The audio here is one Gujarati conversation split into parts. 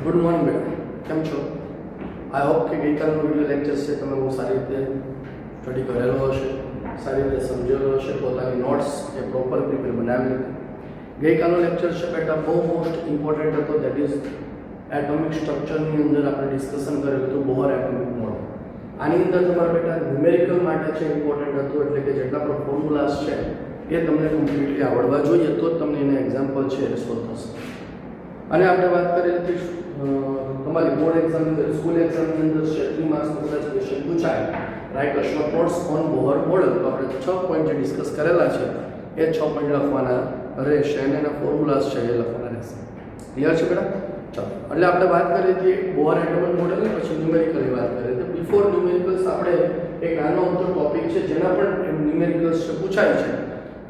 ગુડ મોર્નિંગ બેટા, કેમ છો? આઈ હોપ કે ગઈકાલનો વિડીયો લેક્ચર છે તમે બહુ સારી રીતે સ્ટડી કરેલો હશે, સારી રીતે સમજેલો હશે, પોતાની નોટ્સ એ પ્રોપર પ્રિપેર બનાવી હતી. ગઈકાલનો લેક્ચર છે બેટા બહુ મોસ્ટ ઇમ્પોર્ટન્ટ હતો, દેટ ઇઝ એટોમિક સ્ટ્રક્ચરની અંદર આપણે ડિસ્કશન કરેલું હતું બોહર એટોમિક મોડલ. આની અંદર તમારા બેટા ન્યુમેરિકલ માટે છે ઇમ્પોર્ટન્ટ હતું, એટલે કે જેટલા પણ ફોર્મ્યુલાસ છે એ તમને કમ્પ્લીટલી આવડવા જોઈએ તો જ તમને એના એક્ઝામ્પલ છે એ સોલ્વ થશે. અને આપણે વાત કરેલી હતી તમારી બોર્ડ એક્ઝામની અંદર, સ્કૂલ એક્ઝામની અંદર 3 માર્ક્સનું કદાચ ક્વેશ્ચન પૂછાય, write a short notes on Bohr model. તો આપણે 6 પોઈન્ટ જે ડિસ્કસ કરેલા છે એ 6 પોઈન્ટ લખવાના રહેશે અને એના ફોર્મ્યુલાસ છે એ લખવાના રહેશે. ક્લિયર છે બેટા? ચાલો, એટલે આપણે વાત કરી હતી બોહર એટોમિક મોડલ ને પછી ન્યુમેરિકલની વાત કરી હતી. બિફોર ન્યુમેરિકલ્સ આપણે એક નાનો અમથો ટોપિક છે જેના પણ ન્યુમેરિકલ્સ પૂછાય છે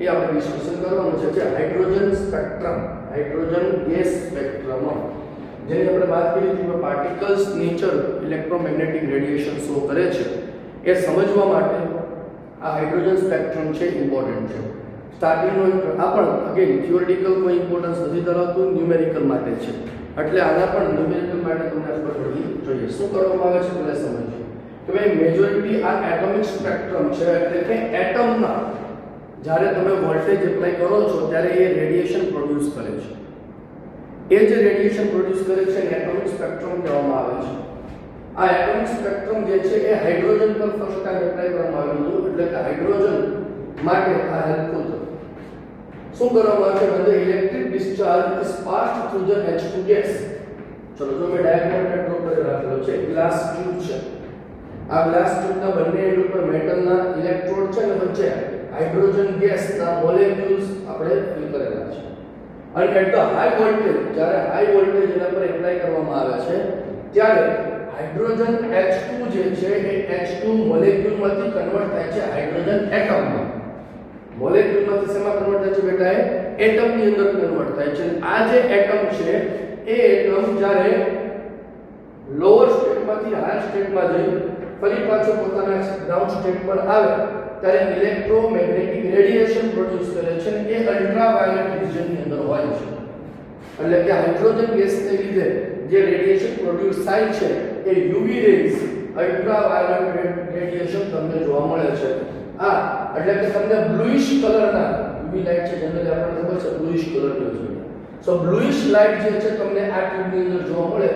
એ આપણે ડિસ્કશન કરવાનું છે, જે hydrogen spectrum, hydrogen gas spectrum, જેની આપણે વાત કરી હતી કે particles nature electromagnetic radiation show કરે છે. એ સમજવા માટે આ હાઇડ્રોજન સ્પેક્ટ્રમ છે ઇમ્પોર્ટન્ટ છે. સ્ટાર્ટિંગનો આ પણ અગેન થિયોરિટિકલ કોઈ ઇમ્પોર્ટન્સ નથી ધરાવતું, ન્યુમેરિકલ માટે છે, એટલે આના પણ ન્યુમેરિકલ માટે તમને ખબર પડવી જોઈએ. શું કરવામાં આવે છે પહેલા સમજીએ કે ભાઈ મેજોરિટી આ એટોમિક સ્પેક્ટ્રમ છે, એટલે કે એટમના જ્યારે તમે વોલ્ટેજ એપ્લાય કરો છો ત્યારે એ રેડિયેશન પ્રોડ્યુસ કરે છે. એ જે રેડિયેશન પ્રોડ્યુસ કરે છે એને એટોમિક સ્પેક્ટ્રમ કહેવામાં આવે છે. આ એટોમિક સ્પેક્ટ્રમ જે છે એ હાઇડ્રોજન પર ફર્સ્ટ ટાઈમ એપ્લાય કરવામાં આવ્યું હતું, એટલે કે હાઇડ્રોજન માટે આ હેલ્પફુલ થયું. શું કરવામાં આવે છે? when the electric discharge is passed through the H2 gas. ચલો જો મેં ડાયાગ્રામ ડ્રો કરી રાખેલો છે, ગ્લાસ ટ્યુબ છે. આ ગ્લાસ ટ્યુબના બંને એન્ડ ઉપર મેટલના ઇલેક્ટ્રોડ છે અને વચ્ચે હાઇડ્રોજન ગેસના મોલેક્યુલ્સ આપણે ફિલ કરેલા છે. અને એટ ધ હાઈ વોલ્ટેજ, જ્યારે હાઈ વોલ્ટેજ એના પર એપ્લાય કરવામાં આવે છે ત્યારે હાઇડ્રોજન H2 જે છે એ H2 મોલેક્યુલમાંથી કન્વર્ટ થાય છે હાઇડ્રોજન એટમમાં. મોલેક્યુલમાંથી શેમાં કન્વર્ટ થાય છે બેટા? એ એટમની અંદર કન્વર્ટ થાય છે. આ જે એટમ છે એ એટમ જ્યારે લોઅર સ્ટેટમાંથી હાયર સ્ટેટમાં જઈ ફરી પાછો પોતાના ગ્રાઉન્ડ સ્ટેટ પર આવે ત્યારે ઇલેક્ટ્રોમેગ્નેટિક રેડિયેશન પ્રોડ્યુસ કરે છે અને એ અલ્ટ્રાવાયોલેટ રિજનની અંદર હોય છે. એટલે કે હાઇડ્રોજન ગેસને લીધે જે રેડિયેશન પ્રોડ્યુસ થાય છે એ યુવી રેઝ, અલ્ટ્રાવાયોલેટ રેડિયેશન તમને જોવા મળે છે. એટલે કે તમને બ્લુઇશ કલરના યુવી લાઇટ છે, જનરલી આપણને ખબર છે બ્લુઇશ કલરની હોય છે. સો બ્લુઇશ લાઇટ જે છે તમને આ ટ્યુબની અંદર જોવા મળે,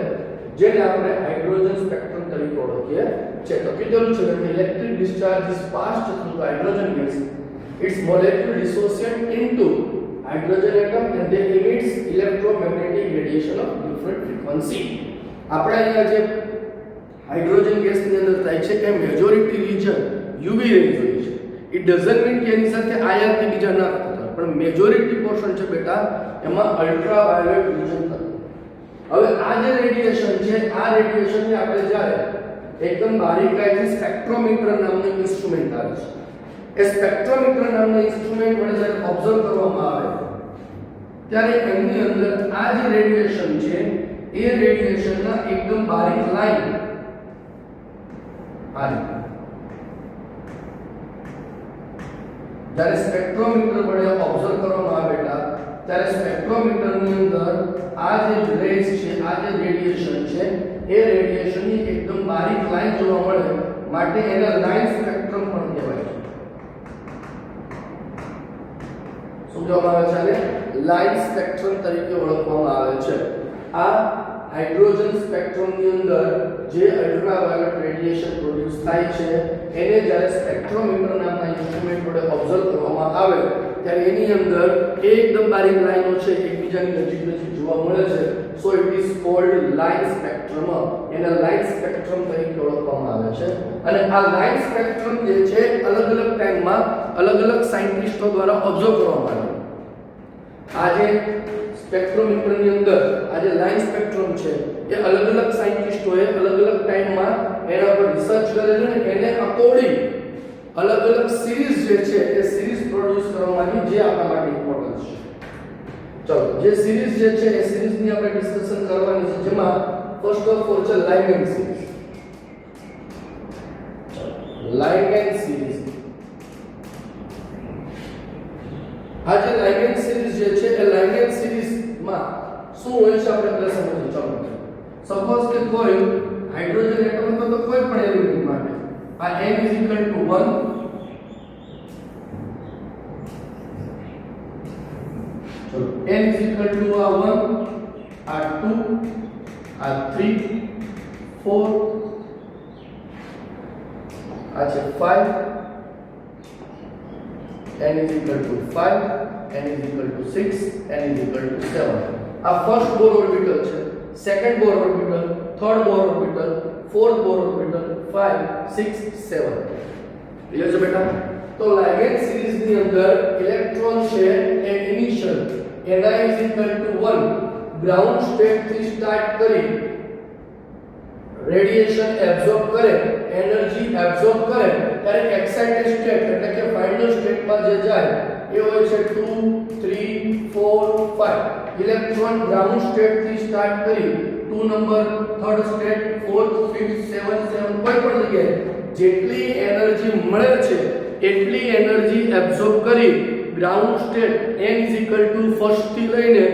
જેને આપણે હાઇડ્રોજન સ્પેક્ટ્રમ તરીકે ઓળખીએ છે. તો કીધેલું છે કે electric discharge is passed through the hydrogen gas, its molecule dissociate into hydrogen atom and they emits electromagnetic radiation of different frequency. આપણે અહીંયા જે હાઇડ્રોજન ગેસની અંદર થાય છે કે મેજોરિટી રીજન યુવી રેઝ હોય છે. ઇટ ડઝન્ટ મીન કે એની સાથે આયર કે બીજા ના થતા, પણ મેજોરિટી પોર્શન છે બેટા એમાં અલ્ટ્રાવાયોલેટ રીજન થતા. હવે આ જે રેડિયેશન છે, આ રેડિયેશનને આપણે જ્યારે એકદમ બારીકાઈથી સ્પેક્ટ્રોમીટર નામનું ઇન્સ્ટ્રુમેન્ટ આવે છે, એ સ્પેક્ટ્રોમીટર નામના ઇન્સ્ટ્રુમેન્ટ વડે જ્યારે ઓબ્ઝર્વ કરવામાં આવે ત્યારે એની અંદર આ જે રેડિયેશન છે એ રેડિયેશનના એકદમ બારીક લાઈન આ રીતે જ્યારે સ્પેક્ટ્રોમીટર વડે ઓબ્ઝર્વ કરવામાં આવે બેટા ત્યારે સ્પેક્ટ્રોમીટરની અંદર આ જે રેઝ છે, આ જે રેડિયેશન છે એ રેડિયેશનની એકદમ બારીક લાઈન જોવા મળે, માટે એને લાઈન સ્પેક્ટ્રમ પણ કહેવાય છે. શું કહેવામાં આવે છે? આને લાઈન સ્પેક્ટ્રમ તરીકે ઓળખવામાં આવે છે. આ હાઇડ્રોજન સ્પેક્ટ્રમની અંદર જે અલ્ટ્રાવાયોલેટ રેડિયેશન પ્રોડ્યુસ થાય છે એને જ્યારે સ્પેક્ટ્રોમીટર નામના ઇન્સ્ટ્રુમેન્ટ વડે ઓબ્ઝર્વ કરવામાં આવે ત્યારે એની અંદર એકદમ બારીક લાઈનો છે એકબીજાની નજીક જોવા મળે છે. So it is called line spectrum. એને લાઈન સ્પેક્ટ્રમ તરીકે ઓળખવામાં આવે છે. અને આ લાઈન સ્પેક્ટ્રમ જે છે અલગ અલગ ટાઈમમાં અલગ અલગ સાયન્ટિસ્ટો દ્વારા ઓબ્ઝર્વ કરવામાં આવે. આ જે સ્પેક્ટ્રોમીટરની અંદર આ જે લાઈન સ્પેક્ટ્રમ છે એ અલગ અલગ સાયન્ટિસ્ટોએ અલગ અલગ ટાઈમમાં એના પર રિસર્ચ કરેલું અને એને અકોર્ડિંગ અલગ અલગ સિરીઝ જે છે એ સિરીઝ પ્રોડ્યુસ કરવાની, જે આપણા માટે ઇમ્પોર્ટન્ટ છે. ચલો, જે સિરીઝ જે છે એ સિરીઝની આપણે ડિસ્કશન કરવાની છે, જેમાં ફર્સ્ટ ઓફ ઓલ છે લાઇગેન્ડ સિરીઝ. લાઇગેન્ડ સિરીઝ, આ જે લાઇગેન્ડ સિરીઝ જે છે એ લાઇગેન્ડ સિરીઝમાં શું હોય છે આપણે પહેલા સમજીએ. ચાલો, સપોઝ કે કોઈ હાઇડ્રોજન એટમ હતો તો કોઈ પણ એલિમેન્ટ માટે આ n = 1, ચલો n = આ 1, આ 2, આ 3, 4, આ છે 5, n = 5, n = 6, n = 7. આ ફર્સ્ટ બોર ઓર્બિટલ છે, સેકન્ડ બોર ઓર્બિટલ, થર્ડ બોર ઓર્બિટલ, ફોર્થ બોર ઓર્બિટલ, 5, 6, 7. ક્લિયર છે બેટા? તો લાઇગેન્ડ સિરીઝ ની અંદર ઇલેક્ટ્રોન છે એ ઇનિશિયલ ni = 1 ગ્રાઉન્ડ સ્ટેટ થી સ્ટાર્ટ કરી રેડિયેશન એબ્સોર્બ કરે, એનર્જી એબ્સોર્બ કરે ત્યારે એક્સાઇટેડ સ્ટેટ એટલે કે ફાઇનલ સ્ટેટમાં જે જાય એ હોય છે 2, 3, 4, 5. ઇલેક્ટ્રોન ગ્રાઉન્ડ સ્ટેટ થી સ્ટાર્ટ કરી 2 number, third state, fourth, fifth, seventh, કોઈ પણ જગ્યાએ જેટલી એનર્જી મળે છે એટલી એનર્જી એબ્સોર્બ કરી ગ્રાઉન્ડ સ્ટેટ n = ફર્સ્ટ થી લઈને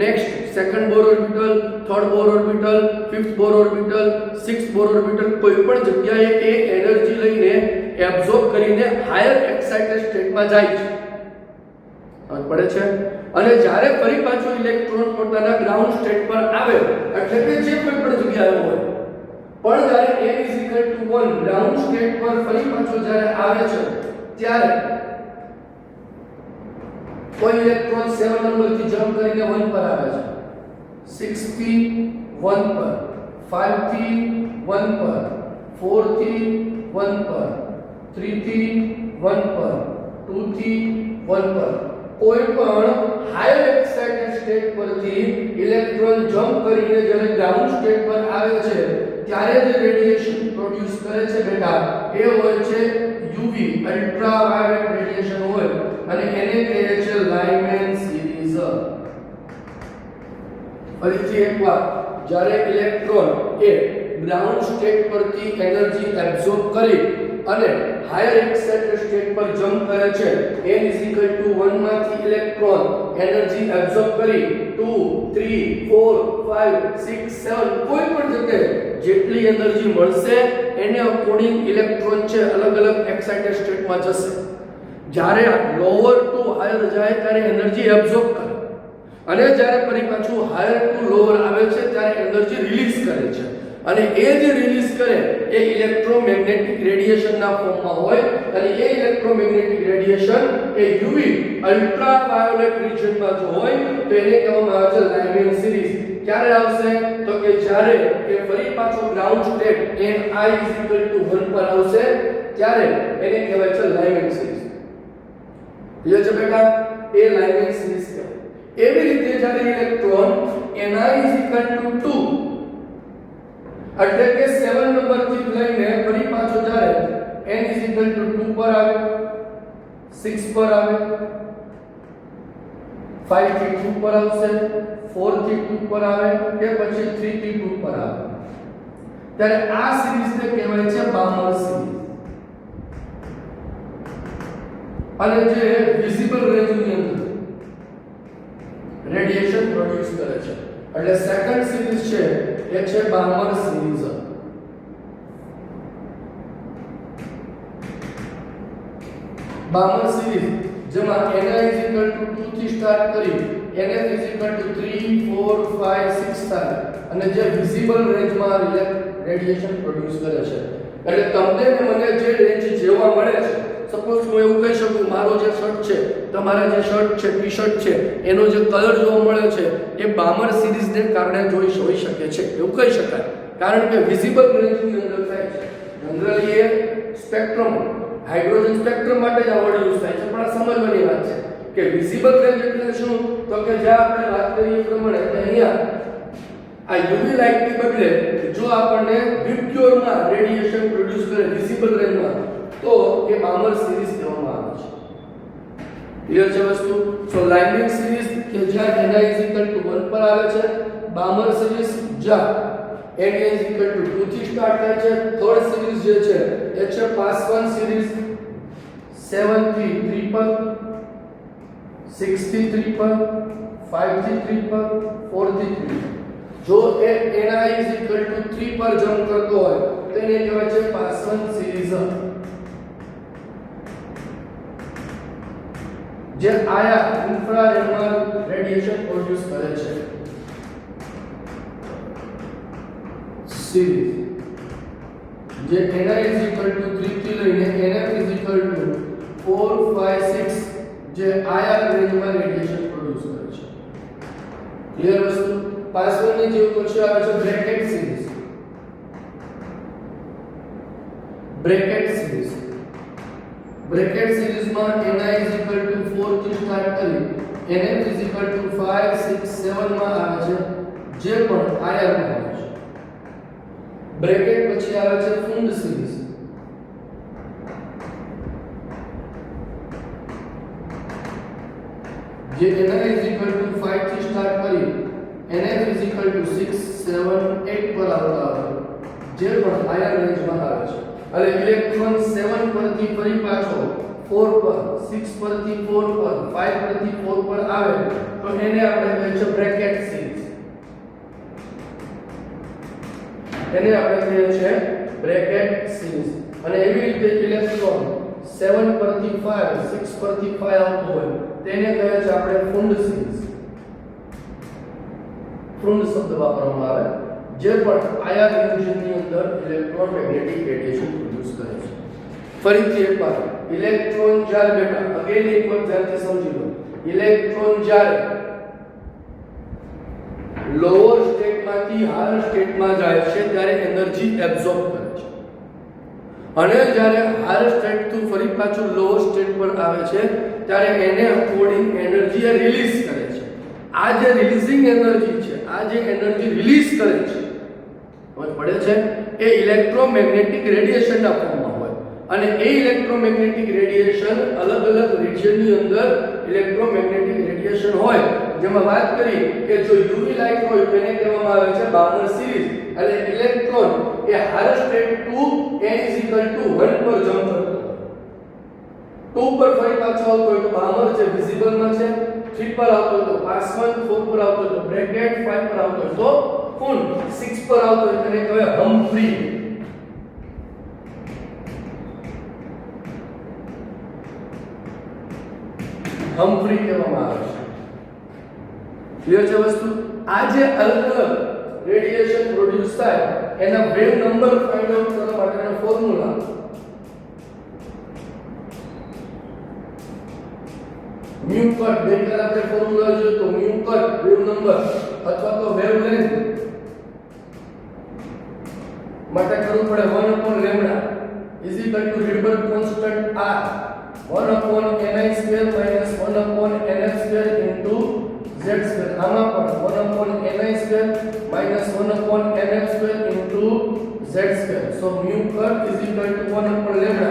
નેક્સ્ટ સેકન્ડ બોર ઓર્બિટલ, થર્ડ બોર ઓર્બિટલ, ફિફ્થ બોર ઓર્બિટલ, સિક્સ્થ બોર ઓર્બિટલ કોઈ પણ જગ્યાએ એ એનર્જી લઈને એબ્સોર્બ કરીને હાયર એક્સાઇટેડ સ્ટેટમાં જાય છે. સમજ પડે છે? અને જ્યારે ફરી પાછો ઇલેક્ટ્રોન પોતાના ગ્રાઉન્ડ સ્ટેટ પર આવે એટલે કે જે કોઈ પણ જગ્યાએ હોય પણ જ્યારે n = 1 ગ્રાઉન્ડ સ્ટેટ પર ફરી પાછો જ્યારે આવે છે ત્યારે કોઈ ઇલેક્ટ્રોન 7 નંબર થી જમ્પ કરીને 1 પર આવે છે, 6 થી 1 પર, 5 થી 1 પર, 4 થી 1 પર, 3 થી 1 પર, 2 થી 1 પર. કોઈ પણ હાયર એક્સાઇટેડ સ્ટેટ પરથી ઇલેક્ટ્રોન જમ્પ કરીને જ્યારે ગ્રાઉન્ડ સ્ટેટ પર આવે છે ત્યારે જે રેડિયેશન પ્રોડ્યુસ કરે છે બેટા એ હોય છે UV અલ્ટ્રાવાયોલેટ રેડિયેશન હોય અને એને કહે છે લાઇમેન સિરીઝ. ફરીથી એકવાર જ્યારે ઇલેક્ટ્રોન એ ગ્રાઉન્ડ સ્ટેટ પરથી એનર્જી એબ્સોર્બ કરી અને હાયર એક્સાઇટેડ સ્ટેટ પર જમ્પ કરે છે n = 1 માંથી ઇલેક્ટ્રોન એનર્જી એબ્સોર્બ કરી 2, 3, 4, 5, 6, 7 કોઈ પણ જગ્યાએ જેટલી એનર્જી મળશે એને અકોર્ડિંગ ઇલેક્ટ્રોન છે અલગ અલગ એક્સાઇટેડ સ્ટેટમાં જશે. જ્યારે લોઅર ટુ હાયર જાય ત્યારે એનર્જી એબ્સોર્બ કરે અને જ્યારે ફરી પાછું હાયર ટુ લોઅર આવે છે ત્યારે એનર્જી રિલીઝ કરે છે અને એ જે રિલીઝ કરે એ ઇલેક્ટ્રોમેગ્નેટિક રેડિયેશનના ફોર્મમાં હોય અને એ ઇલેક્ટ્રોમેગ્નેટિક રેડિયેશન એ UV અલ્ટ્રાવાયોલેટ રિજનમાં જો હોય તો એને કહેવામાં આવે છે લાઇમેન સિરીઝ. ક્યારે આવશે તો કે જ્યારે એ ફરી પાછો ગ્રાઉન્ડ સ્ટેટ ni = 1 પર આવશે ત્યારે એને કહેવાય છે લાઇમેન સિરીઝ. ક્લિયર છે બેટા? એ લાઇમેન સિરીઝ કહેવાય. એવી રીતે જ્યારે ઇલેક્ટ્રોન ni = 2 એટલે કે 7 નંબર થી લઈને ફરી પાછો જ્યારે n = 2 પર આવે, 6 પર આવે, 5 થી 2 પર આવશે, 4 થી 2 પર આવે કે પછી 3 થી 2 પર આવે ત્યારે આ સિરીઝને કહેવાય છે બામર સિરીઝ. અને જે વિઝિબલ રેન્જની અંદર રેડિયેશન પ્રોડ્યુસ કરે છે એટલે સેકન્ડ સિરીઝ છે એ છે બામર સિરીઝ. બામર સિરીઝ જેમાં ni = 2 થી સ્ટાર્ટ કરી nf = 3, 4, 5, 6 થાય અને જે વિઝિબલ રેન્જમાં રેડિયેશન પ્રોડ્યુસ કરે છે એટલે તમને ને મને જે રેન્જ જોવા મળે છે. સપોઝ હું એવું કહી શકું મારો જે શર્ટ છે, તમારા જે શર્ટ છે, ટી-શર્ટ છે એનો જે કલર જોવા મળે છે એ બામર સિરીઝને કારણે હોઈ શકે છે એવું કહી શકાય કારણ કે વિઝિબલ રેન્જની અંદર થાય છે. જનરલી એ સ્પેક્ટ્રમ હાઇડ્રોજન સ્પેક્ટ્રમ માટે જ આ વર્ડ યુઝ થાય છે પણ આ સમજવાની વાત છે કે વિઝિબલ રેન્જ એટલે શું તો કે જ્યાં આપણે વાત કરીએ પ્રમાણે કે અહીંયા આ UV લાઇટની બદલે જો આપણને વિબ્ગ્યોરમાં રેડિયેશન પ્રોડ્યુસ કરે વિઝિબલ રેન્જમાં તો એ બામર સિરીઝ કહેવામાં આવે છે. ક્લિયર છે વસ્તુ? સો લાઇમેન સિરીઝ કે જ્યાં ni = 1 પર આવે છે, બામર સિરીઝ જ્યાં ni = 2 થી સ્ટાર્ટ થાય છે, થર્ડ સિરીઝ જે છે એ છે પાસવાન સિરીઝ 7 થી 3 પર, 6 થી 3 પર, 5 થી 3 પર, 4 થી 3 પર. જો એ ni = 3 પર જમ્પ કરતો હોય તો એને કહેવાય છે પાસવન સિરીઝ. જે આયા ઇન્ફ્રારેડમાં રેડિયેશન પ્રોડ્યુસ કરે છે સિરીઝ. જે ni = 3 થી લઈને nf = 4 5 6 જે આયા રેન્જમાં રેડિયેશન પ્રોડ્યુસ કરે છે. ક્લિયર વસ્તુ. પાસવર્ડની જેવું પછી આવે છે બ્રેકેટ સિરીઝ. બ્રેકેટ સિરીઝ સિરીઝમાં ni = 4 થી સ્ટાર્ટ કરી nf = 5 6 7 માં આવે છે જે પણ આયરમાં આવે છે. બ્રેકેટ પછી આવે છે ફુંડ સિરીઝ. જે ni = 5 થી સ્ટાર્ટ કરી nf = 6 7 8 પર આવતા હોય જે પણ હાયર રેન્જમાં આવે છે. એટલે ઇલેક્ટ્રોન 7 પરથી ફરી પાછો 4 પર 6 પરથી 4 પર 5 પરથી 4 પર આવે તો એને આપણે કહીએ છીએ બ્રેકેટ સિરીઝ. એને આપણે કહીએ છીએ બ્રેકેટ સિરીઝ. અને એવી રીતે ઇલેક્ટ્રોન 7 પરથી 5 6 પરથી 5 આવતો હોય તેને કહે છે આપણે ફુંડ સિરીઝ. ફુંડ શબ્દ વાપરવામાં આવે જે પણ આયન રિજનની અંદર ઇલેક્ટ્રોમેગ્નેટિક રેડિયેશન પ્રોડ્યુસ કરે છે. ફરીથી એકવાર ઇલેક્ટ્રોન જ્યારે બેટા અગેન એક વખત ધ્યાનથી સમજી લો. ઇલેક્ટ્રોન જ્યારે લોઅર સ્ટેટમાંથી હાયર સ્ટેટમાં જાય છે ત્યારે એનર્જી એબ્સોર્બ કરે છે અને જ્યારે હાયર સ્ટેટ થી ફરી પાછું લોઅર સ્ટેટ પર આવે છે ત્યારે એને અકોર્ડિંગ એનર્જી રિલીઝ કરે છે. આ જે રિલીઝિંગ એનર્જી છે, આ જે એનર્જી રિલીઝ કરે છે સમજ પડે છે એ ઇલેક્ટ્રોમેગ્નેટિક રેડિયેશનના ફોર્મમાં હોય. અને એ ઇલેક્ટ્રોમેગ્નેટિક રેડિયેશન અલગ અલગ રિજનની અંદર ઇલેક્ટ્રોમેગ્નેટિક રેડિયેશન હોય. જેમાં વાત કરી કે જો યુવી લાઇટ હોય તો એને કહેવામાં આવે છે બાર્નર સિરીઝ. એટલે ઇલેક્ટ્રોન એ હાયર સ્ટેટ ટુ n = 1 પર જમ્પ કરતો હોય, 2 પર ફરી પાછો આવતો હોય તો બાર્નર જે વિઝિબલમાં છે, 3 પર આવતો હોય તો પાસવન, 4 પર આવતો હોય તો બ્રેકેટ, 5 પર આવતો હોય તો ફુલ, 6 પર આવતો હોય તેને કહેવાય હમ્ફ્રી. હમ્ફ્રી કહેવામાં આવે છે. ક્લિયર છે વસ્તુ. આ જે અલગ અલગ રેડિયેશન પ્રોડ્યુસ થાય એના વેવ નંબર ફાઇન્ડ આઉટ કરવા માટેનો ફોર્મ્યુલા મ્યુ કટ. બેકર આપણે ફોર્મ્યુલા જોઈએ તો મ્યુ કટ વેવ નંબર અથવા તો વેવલેન્થ માટે કરવું પડે 1/λ Rydberg constant R 1/ni² - 1/nf² into z². આમાં પણ 1/ni² - 1/nf² into z². so mu cut is equal to 1/λ.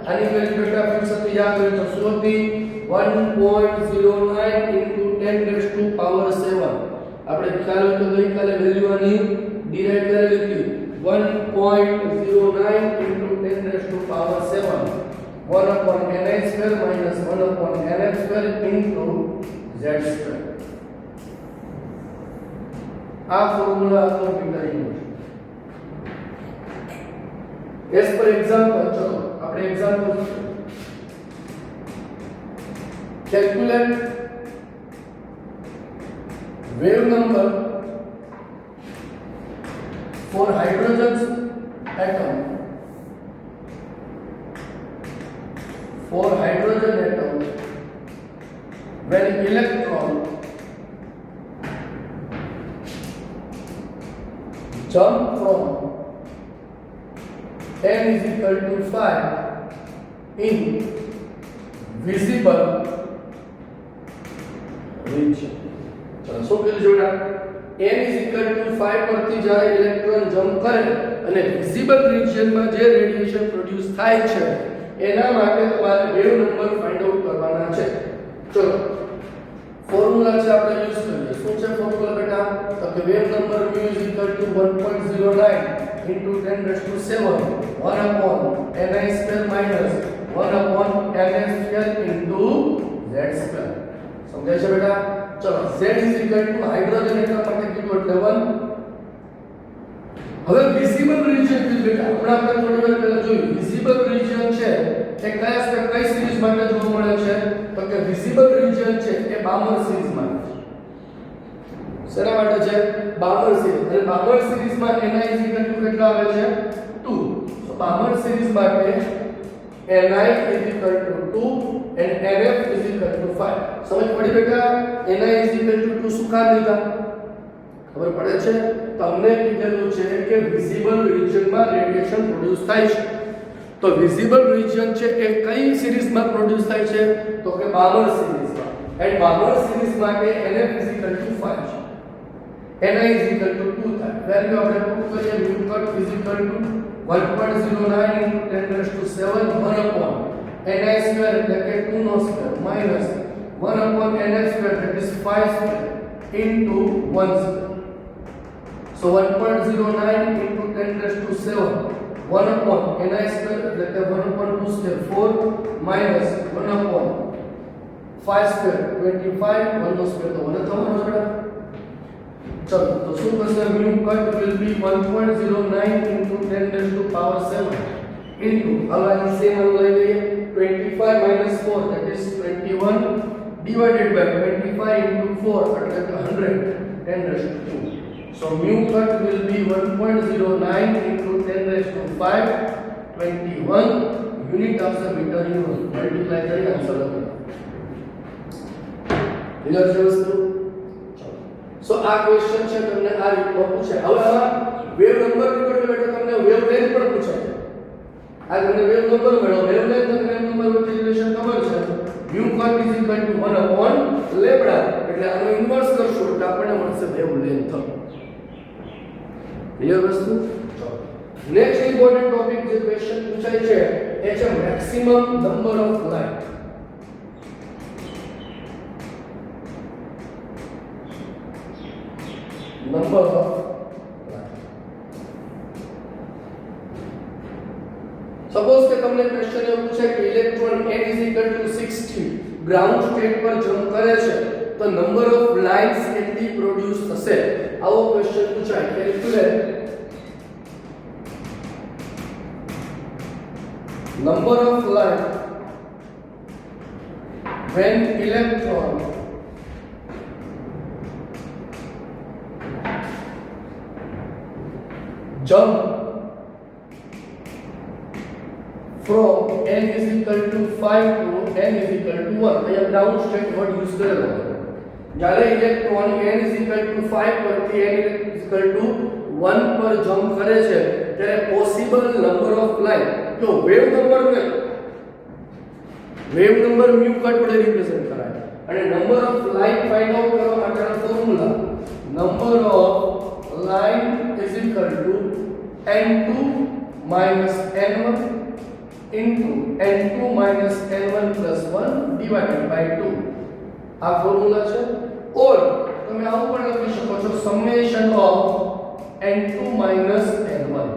આની વેલ્યુ બેટા ફિક્સ હતી, યાદ હોય તો શું હતી? 1.09 into 10⁻⁷. આપણે ખ્યાલ હોય તો ગઈકાલે વેલ્યુ આની ડિરાઈવ કરેલી હતી 1.09 into 10⁻⁷. 1/ni² - 1/nf² into z². આ ફોર્મ્યુલા આપણો નીકળ્યો છે. એસ પર એક્ઝામ્પલ ચલો આપણે example calculate wave number for hydrogen atom when electron jump from n is equal to 5 in visible region. ચલો શું કીધું જોડા? n is equal to 5 પરથી જ્યારે ઇલેક્ટ્રોન જમ્પ કરે અને વિઝિબલ રિજિયનમાં જે રેડિયેશન પ્રોડ્યુસ થાય છે એના માટે તમારે વેવ નંબર ફાઇન્ડ આઉટ કરવાના છે. ચલો ફોર્મ્યુલા છે આપણે યુઝ કરીએ. શું છે ફોર્મ્યુલા બેટા? તો કે wave number mu is equal to 1.09 into 10⁻⁷ 1/ni² minus 1/nf² into z². સમજાય છે બેટા? ચલો z is equal to hydrogen atom માટે કીધું એટલે 1, હવે વિઝિબલ રીજિયન બેટા હમણાં આપણે થોડી વાર પહેલા જોયું વિઝિબલ રીજિયન છે એ કઈ સિરીઝ માટે જોવા મળે છે તો કે વિઝિબલ રીજિયન છે એ બામર સિરીઝ માટે છે. શેના માટે છે બામર સિરીઝ અને બામર સિરીઝમાં ni કેટલા આવે છે 2 તો બામર સિરીઝ માટે ni 2 and nf 5 સમજ પડી બેટા ni 2 શું કામ લીધા ખબર પડે છે તમને કીધેલું છે કે વિઝિબલ રિજિયનમાં રેડિયેશન પ્રોડ્યુસ થાય છે તો વિઝિબલ રિજિયન છે એ કઈ સિરીઝમાં પ્રોડ્યુસ થાય છે તો કે બામર સિરીઝમાં એન્ડ બામર સિરીઝ માટે nf 5 છે ni 2 થાય વેલ્યુ આપણે પુટ કરીએ mu cut 1.09 into 10 raised to 7 1 upon ni square એટલે કે 2 નો square minus 1 upon nf square that is 5 square into 1 square. So 1.09 into 10 raised to 7 1 upon ni square એટલે કે 1 upon 2 square 4 minus 1 upon 5 square 25 1 નો સ્ક્વેર તો 1 થવાનો છે બેટા. ચલો તો શું થશે mu cut will be 1.09 into 10 raised to power 7 into હવે LCM લઈ લઈએ 25 minus 4 that is 21 divided by 25 into 4 એટલે કે 100 10 raised to 2. So mu cut will be 1.09 into 10 raised to 5 21 unit of the meter unit multiply કરી આન્સર લખો. ક્લિયર છે વસ્તુ? સો આ ક્વેશ્ચન છે તમને આ રીતમાં પૂછાય. હવે આ વેવ નંબર નીકળ્યો એટલે તમને વેવ લેન્થ પણ પૂછાય. આ તમને વેવ નંબર મળ્યો વેવ લેન્થ અને વેવ નંબર વચ્ચે રિલેશન ખબર છે mu cut is equal to 1 upon lambda એટલે આનો ઇન્વર્સ કરશો એટલે આપણને મળશે વેવ લેન્થ. ક્લિયર વસ્તુ? નેક્સ્ટ ઇમ્પોર્ટન્ટ ટોપિક જે ક્વેશ્ચન પૂછાય છે એ છે maximum number of light. Number of suppose કે તમને ક્વેશ્ચન એવું પૂછે કે ઇલેક્ટ્રોન n 60 ગ્રાઉન્ડ સ્ટેટ પર જમ્પ કરે છે તો નંબર ઓફ લાઇન્સ કેટલી પ્રોડ્યુસ થશે આવો ક્વેશ્ચન પૂછાય. Calculate number of light when electron jump from n is equal to 5 to n is equal to 1 અહીંયા ગ્રાઉન્ડ સ્ટેટ વર્ડ યુઝ કરેલો છે. જ્યારે electron n is equal to 5 પરથી n is equal to 1 પર જમ્પ કરે છે ત્યારે પોસિબલ નંબર ઓફ લાઇટ જો વેવ નંબર mu cut વડે રિપ્રેઝન્ટ કરાય અને number of light find out કરવા માટેનો formula number of light is equal to n2 minus n1 into n2 minus n1 plus 1 divided by 2 આ ફોર્મ્યુલા છે. ઓર તમે આવું પણ લખી શકો છો summation of n2 minus n1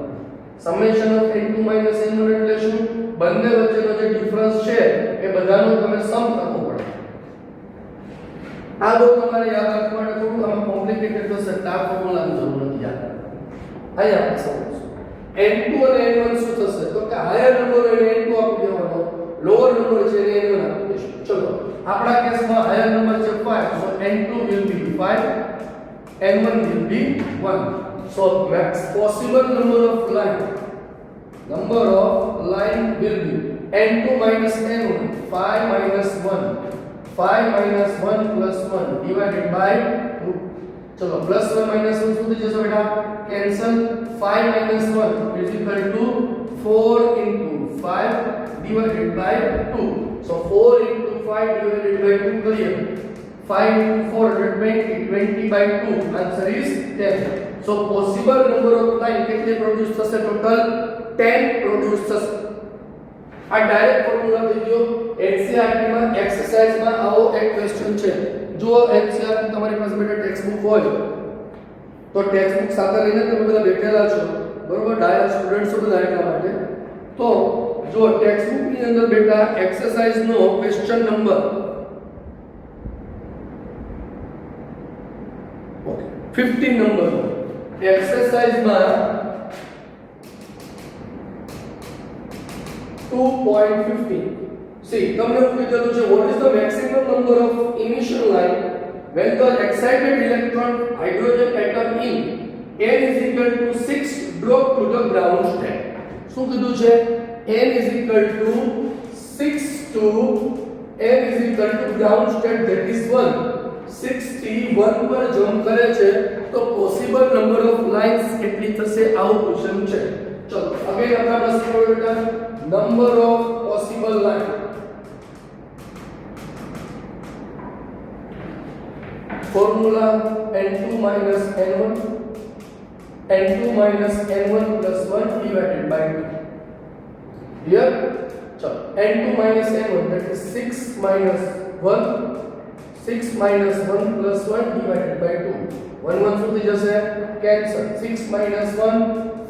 summation of n2 minus n1 એટલે શું બંને વચ્ચેનો જે ડિફરન્સ છે એ બધાનો તમે સમ કરવો પડે. આ બહુ તમારે યાદ રાખવા માટે થોડું આમાં કોમ્પ્લિકેટેડ થશે એટલે આ ફોર્મ્યુલાની જરૂર નથી યાદ રાખવાની. અહીંયા આપણે સમજીશું n2 અને n1 શું થશે તો કે હાયર નંબર હોય n2 આપી દેવાનો લોઅર નંબર છે એને n1 આપી દેશું. ચલો આપણા કેસમાં હાયર નંબર છે 5 so n2 will be 5 n1 will be 1. So max possible number of line will be n2 minus n1 5 minus 1 5 minus 1 plus 1 divided by 2. चलो plus 1 minus 1 શું થઈ જશે બેટા cancel 5 minus 1 is equal to 4 into 5 divided by 2. So 4 into 5 divided by 2 કરીએ 5 into 4 20 by 2 answer is 10. So possible number of line કેટલી પ્રોડ્યુસ થશે ટોટલ 10 પ્રોડ્યુસ થશે. આ ડાયરેક્ટ ફોર્મ્યુલા થઈ ગયો. NCERT માં એક્સરસાઇઝ માં આવો એક ક્વેશ્ચન છે. જો NCERT તમારી પાસે બેટા ટેક્સ્ટ બુક હોય તો ટેક્સ્ટ બુક સાથે લઈને તમે બધા બેઠેલા છો બરોબર ડાયરેક્ટ સ્ટુડન્ટ્સ બધા એટલા માટે તો જો ટેક્સ્ટ બુક ની અંદર બેટા એક્સરસાઇઝ નો ક્વેશ્ચન નંબર 15 નંબર एक्सरसाइज में 2.15. See, તમને એવું કીધેલું છે what is the maximum number of emission line when the excited electron hydrogen atom in n is equal to 6 drop to the ground state. શું કીધું છે? n is equal to 6 to n is equal to ground state, that is 1. 6 થી 1 પર જમ્પ કરે છે તો પોસિબલ નંબર ઓફ લાઇન્સ કેટલી થશે? આવું ક્વેશ્ચન છે. ચલો અગેન આપણે લખીએ બેટા number of possible line. Formula n2 n1 n2 n1 plus 1 divided by 2. Here चलो n2 n1 that is 6 minus 1 plus 1 divided by 2. 1 1 સુધી જશે cancel. 6 minus 1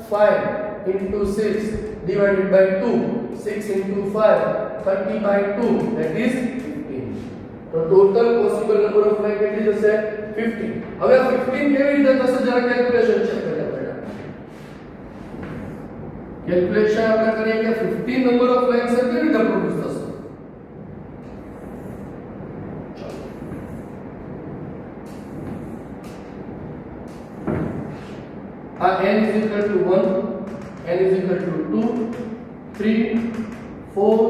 5 into 6 divided by 2. 6 into 5 30 by 2 that is 15. તો total possible number of line કેટલી જશે? 15. હવે 15 કેવી રીતે થશે જરા કેલ્ક્યુલેશન ચેક કરીએ બેટા. કેલ્ક્યુલેશન આપણે કરીએ કે 15 નંબર ઓફ લાઇન્સ કેવી રીતે પ્રોડ્યુસ થશે. આ n is equal to 1, n is equal to 2, 3, 4,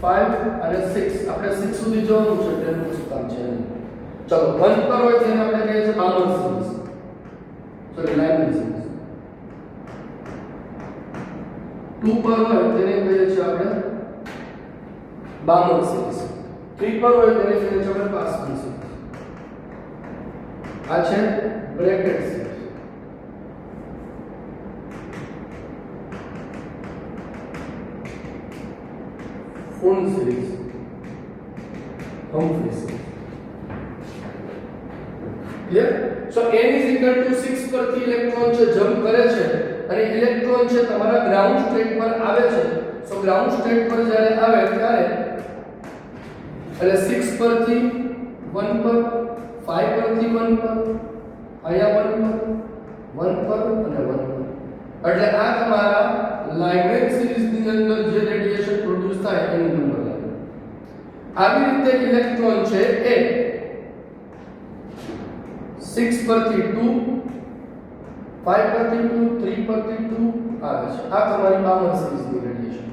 5 અને 6. આપણે 6 સુધી જોવાનું છે એટલે એનું શું કામ છે. ચલો 1 પર હોય તેને આપણે કહીએ છીએ બામન સિરીઝ, સોરી લાઇનમેન સિરીઝ. 2 પર હોય તેને કહીએ છીએ આપણે બામન સિરીઝ. 3 પર હોય તેને કહીએ છીએ આપણે પાસમન સિરીઝ. આ છે bracket series. Phone series, Humphry series. Clear? So n is equal to 6 પરથી ઇલેક્ટ્રોન છે જમ્પ કરે છે અને ઇલેક્ટ્રોન છે તમારા ગ્રાઉન્ડ સ્ટેટ પર આવે છે. સો ગ્રાઉન્ડ સ્ટેટ પર જ્યારે આવે ત્યારે એટલે 6 પરથી 1 પર, 5 પરથી 1 પર, અહીંયા 1 પર, 1 પર અને 1 પર. એટલે આ તમારા લાઇમેન સિરીઝની અંદર જે રેડિયેશન પ્રોડ્યુસ થાય એનું નંબર લાગે. આવી રીતે ઇલેક્ટ્રોન છે એ 6 પરથી 2, 5 પરથી 2, 3 પરથી 2 આવે છે. આ તમારી બામન સિરીઝની રેડિયેશન.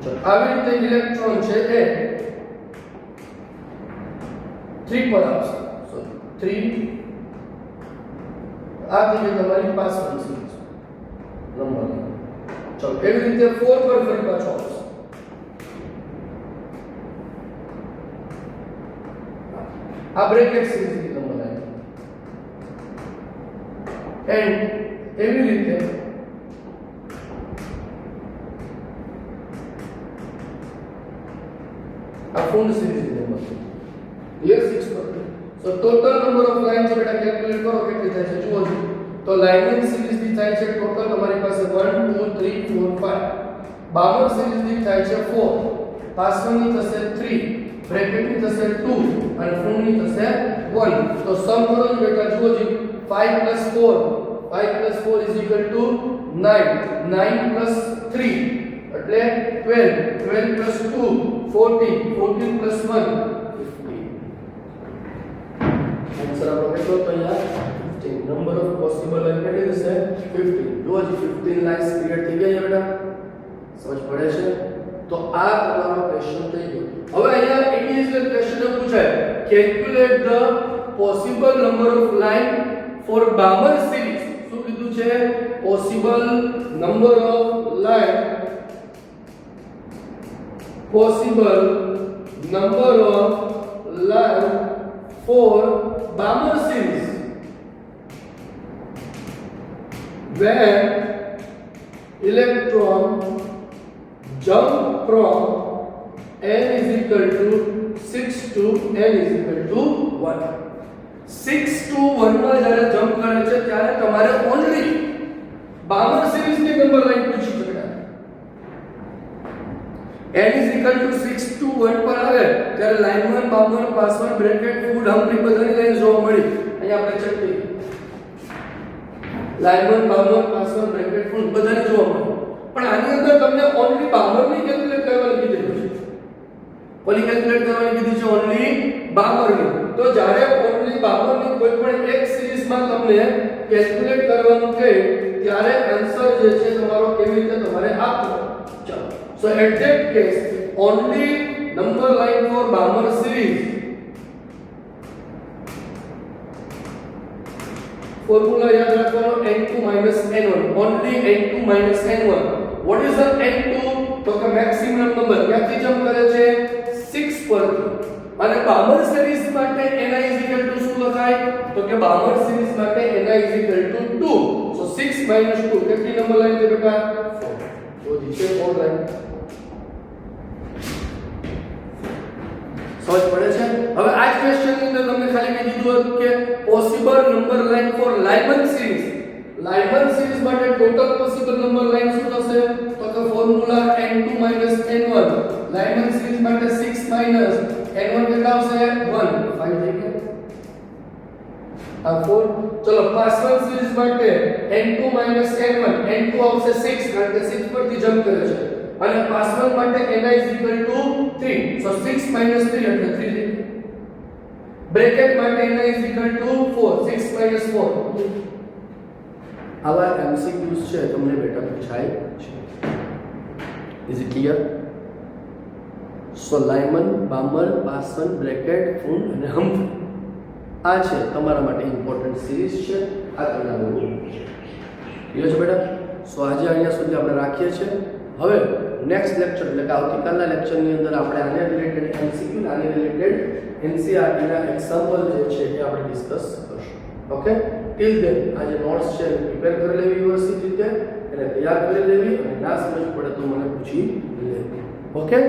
ચલો આવી રીતે ઇલેક્ટ્રોન છે એ 3 પર આવશે. સોરી 3 આ થઈ તમારી પાસવર્ડ સિરીઝ નંબર. ચલો એવી રીતે 4 પર ફરી પાછો આવશે. આ બ્રેકેટ સિરીઝની નંબર આવી. એન્ડ એવી રીતે આ ફોન સિરીઝની નંબર છે. યસ 6 પર. સો ટોટલ નંબર ઓફ લાઇન છે બેટા કેલ્ક્યુલેટ કરો કેટલી થાય છે જુઓ. તો લાઇનિંગ સિરીઝ ની થાય છે ટોટલ તમારી પાસે 1 2 3 4 5. બામન સિરીઝ ની થાય છે 4. પાસવન ની થશે 3, બ્રેકેટ ની થશે 2 અને ફૂલ ની થશે 1. તો સમ કરો જ બેટા જુઓ જી 5 + 4 is equal to 9, 9 + 3 એટલે 12, 12 + 2 14, 14 + 1 15. આન્સર આપણો કેટલો તો અહીંયા નંબર ઓફ પોસિબલ લાઇન કેટલી હશે? 15. જો હજી 15 લાઇન્સ ક્રિએટ થઈ ગઈ છે બેટા, સમજ પડે છે? તો આ તમારો ક્વેશ્ચન થઈ ગયો. હવે અહીંયા ઇંગ્લિશમાં ક્વેશ્ચન પૂછાય calculate the possible number of line for Balmer series. શું કીધું છે? Possible number of line, possible number of line for Balmer series when electron jump from n is equal to 6 to n is equal to 1. 6 to 1 માં જ્યારે જમ્પ કરે છે ત્યારે તમારે ઓન્લી બામન સિરીઝની નંબર લાઈન પૂછી શકાય. n is equal to 6 to 1 પર આવે ત્યારે line 1 Balmer Paschen Brackett Pfund Humphrey બધાની લાઈન જોવા મળી. અહીંયા આપણે ચેક કરીએ લાઇન 1 બામન પાસવર્ડ બ્રેકેટ ફૂલ બધાને જોવા મળે. પણ આની અંદર તમને ઓન્લી બામરની કેલ્ક્યુલેટ કરવાની કીધેલું છે. કોની કેલ્ક્યુલેટ કરવાની કીધી છે? ઓન્લી બામરની. તો જ્યારે ઓન્લી બામરની કોઈ પણ એક સિરીઝમાં તમને કેલ્ક્યુલેટ કરવાનું કહે ત્યારે આન્સર જે છે તમારો કેવી રીતે તમારે આપવો. ચલો, so at that case only number line for Balmer series formula યાદ રાખવાનો n2 n1 only n2 n1. what is the n2? તો કે મેક્સિમમ નંબર ક્યાંથી જમ્પ કરે છે? 6 પરથી. અને બામર સિરીઝ માટે ni શું લખાય? તો કે બામર સિરીઝ માટે ni 2. સો 6 2 કેટલી નંબર લાઈન છે બેટા? 4. તો this is 4 લાઈન. સમજ પડે છે? હવે આ ક્વેશ્ચન ની અંદર તમને ખાલી કહી દીધું હતું કે possible number line for Lyman series. Lyman series માટે ટોટલ પોસિબલ નંબર લાઈન શું થશે? તો કે ફોર્મ્યુલા n2 n1. લાયમન સિરીઝ માટે 6 n1 કેટલા આવશે? 1. 5 થઈ ગયા. આ 4. ચલો પાસવન સિરીઝ માટે n2 n1. n2 આવશે 6 કારણ કે 6 પરથી જમ્પ કરે છે. અને પાસવન માટે ni 3. સો 6 3 એટલે 3. બ્રેકેટ માટે ni 4. 6 4. આવા MCQs છે તમને બેટા પૂછાય છે. Is it clear? So Lyman, Balmer, Paschen, Brackett, Pfund અને હમ્ફ્રી આ છે તમારા માટે ઇમ્પોર્ટન્ટ સિરીઝ છે. આ તમને આવડવું ક્લિયર છે બેટા? સો આજે અહીંયા સુધી આપણે રાખીએ છીએ. હવે નેક્સ્ટ લેક્ચર એટલે કે આવતીકાલના લેક્ચરની અંદર આપણે આને રિલેટેડ MCQ અને આને રિલેટેડ NCERT ના એક્ઝામ્પલ જે છે એ આપણે ડિસ્કસ કરશું. ઓકે, ટિલ ધેન આ જે નોટ્સ છે એ પ્રિપેર કરી લેવી વ્યવસ્થિત રીતે, એને તૈયાર કરી લેવી અને ના સમજ પડે તો મને પૂછી લેવી. ઓકે.